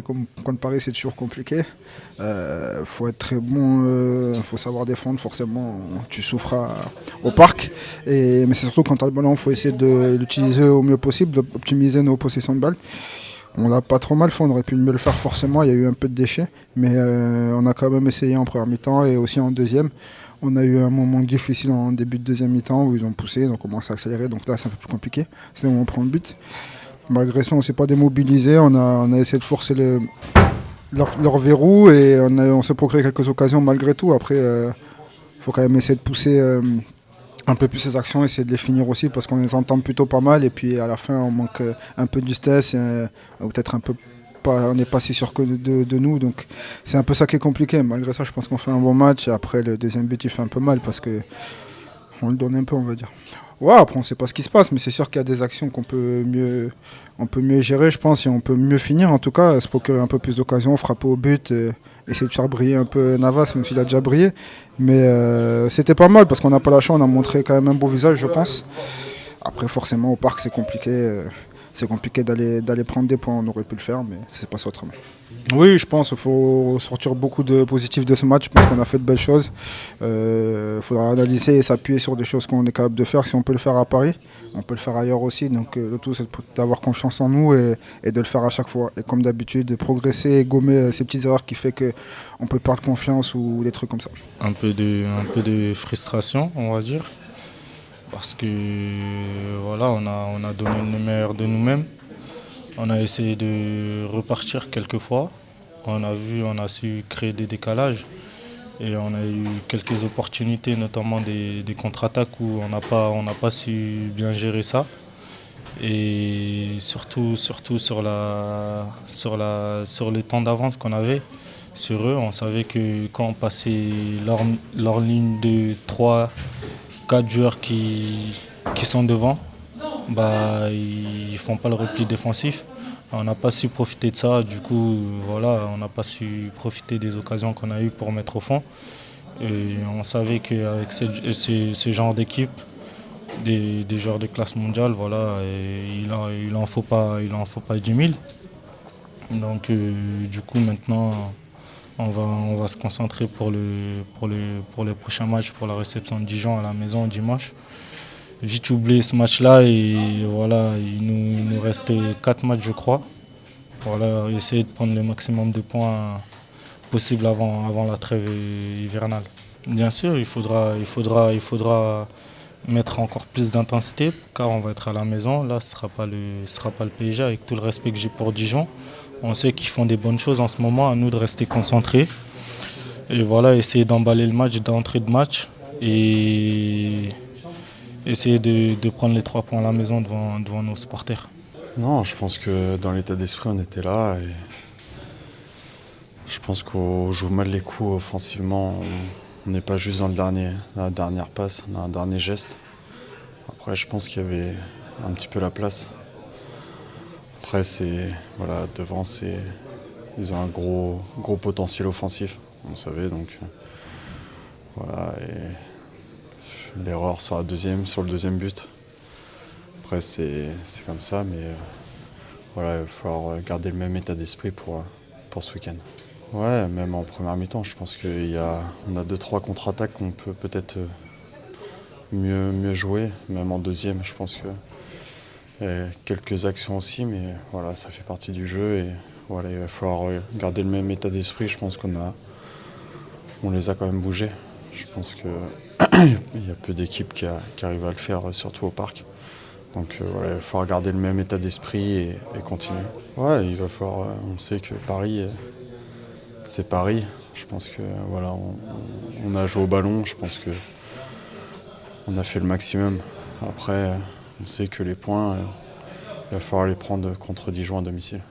contre Paris, c'est toujours compliqué. Faut être très bon, faut savoir défendre, forcément, tu souffres au parc. Mais c'est surtout quand tu as le ballon, il faut essayer de l'utiliser au mieux possible, d'optimiser nos possessions de balles. On l'a pas trop mal fait, on aurait pu mieux le faire forcément, il y a eu un peu de déchets, mais on a quand même essayé en première mi-temps et aussi en deuxième. On a eu un moment difficile en début de deuxième mi-temps où ils ont poussé, donc on commence à accélérer, donc là c'est un peu plus compliqué, c'est là où on prend le but. Malgré ça, on ne s'est pas démobilisé, on a essayé de forcer leur verrou et on s'est procuré quelques occasions malgré tout. Après, faut quand même essayer de pousser un peu plus ces actions, essayer de les finir aussi parce qu'on les entend plutôt pas mal et puis à la fin on manque un peu de justesse, ou peut-être un peu pas, on n'est pas si sûr que de nous, donc c'est un peu ça qui est compliqué. Malgré ça, je pense qu'on fait un bon match et après le deuxième but il fait un peu mal parce que on le donne un peu, on va dire. Ouais, après on sait pas ce qui se passe, mais c'est sûr qu'il y a des actions on peut mieux gérer, je pense, et on peut mieux finir en tout cas, se procurer un peu plus d'occasions, frapper au but, essayer de faire briller un peu Navas, même s'il a déjà brillé. Mais c'était pas mal parce qu'on n'a pas lâché, on a montré quand même un beau visage, je pense. Après, forcément, au parc, c'est compliqué. C'est compliqué d'aller prendre des points, on aurait pu le faire, mais c'est pas ça autrement. Oui, je pense qu'il faut sortir beaucoup de positifs de ce match. Je pense qu'on a fait de belles choses. Il faudra analyser et s'appuyer sur des choses qu'on est capable de faire. Si on peut le faire à Paris, on peut le faire ailleurs aussi. Donc le tout, c'est d'avoir confiance en nous et de le faire à chaque fois. Et comme d'habitude, de progresser et gommer ces petites erreurs qui fait qu'on peut perdre confiance ou des trucs comme ça. Un peu de frustration, on va dire. Parce que voilà, on a donné le meilleur de nous-mêmes. On a essayé de repartir quelques fois. On a su créer des décalages. Et on a eu quelques opportunités, notamment des contre-attaques où on n'a pas su bien gérer ça. Et surtout sur les temps d'avance qu'on avait sur eux, on savait que quand on passait leur ligne de 3 4 joueurs qui sont devant, bah, ils font pas le repli défensif. On n'a pas su profiter de ça, du coup, voilà, on n'a pas su profiter des occasions qu'on a eues pour mettre au fond. Et on savait qu'avec ce genre d'équipe, des joueurs de classe mondiale, voilà, et il en faut pas 10 000. Donc, du coup, maintenant, on va se concentrer pour le prochain match, pour la réception de Dijon à la maison dimanche. Vite oublier ce match-là et voilà, il nous reste 4 matchs, je crois. Voilà, essayer de prendre le maximum de points possible avant la trêve hivernale. Bien sûr, il faudra mettre encore plus d'intensité car on va être à la maison. Là, ce sera pas le PSG avec tout le respect que j'ai pour Dijon. On sait qu'ils font des bonnes choses en ce moment, à nous de rester concentrés. Et voilà, essayer d'emballer le match d'entrée de match et essayer de prendre les 3 points à la maison devant nos supporters. Non, je pense que dans l'état d'esprit, on était là. Et je pense qu'on joue mal les coups offensivement. On n'est pas juste dans la dernière passe, dans un dernier geste. Après, je pense qu'il y avait un petit peu la place. Après, voilà, devant, ils ont un gros potentiel offensif, vous savez, donc voilà. Et l'erreur sur le deuxième but. Après, c'est comme ça, mais voilà, il va falloir garder le même état d'esprit pour ce week-end. Ouais, même en première mi-temps, je pense qu'on a 2-3 contre-attaques qu'on peut peut-être mieux jouer. Même en deuxième, je pense que y a quelques actions aussi, mais voilà, ça fait partie du jeu et voilà, il va falloir garder le même état d'esprit. Je pense on les a quand même bougés. Je pense que il y a peu d'équipes qui arrivent à le faire, surtout au parc. Donc voilà, il va falloir garder le même état d'esprit et continuer. Ouais, il va falloir. On sait que Paris, c'est Paris. Je pense que voilà, on a joué au ballon. Je pense que on a fait le maximum. Après, on sait que les points, il va falloir les prendre contre Dijon à domicile.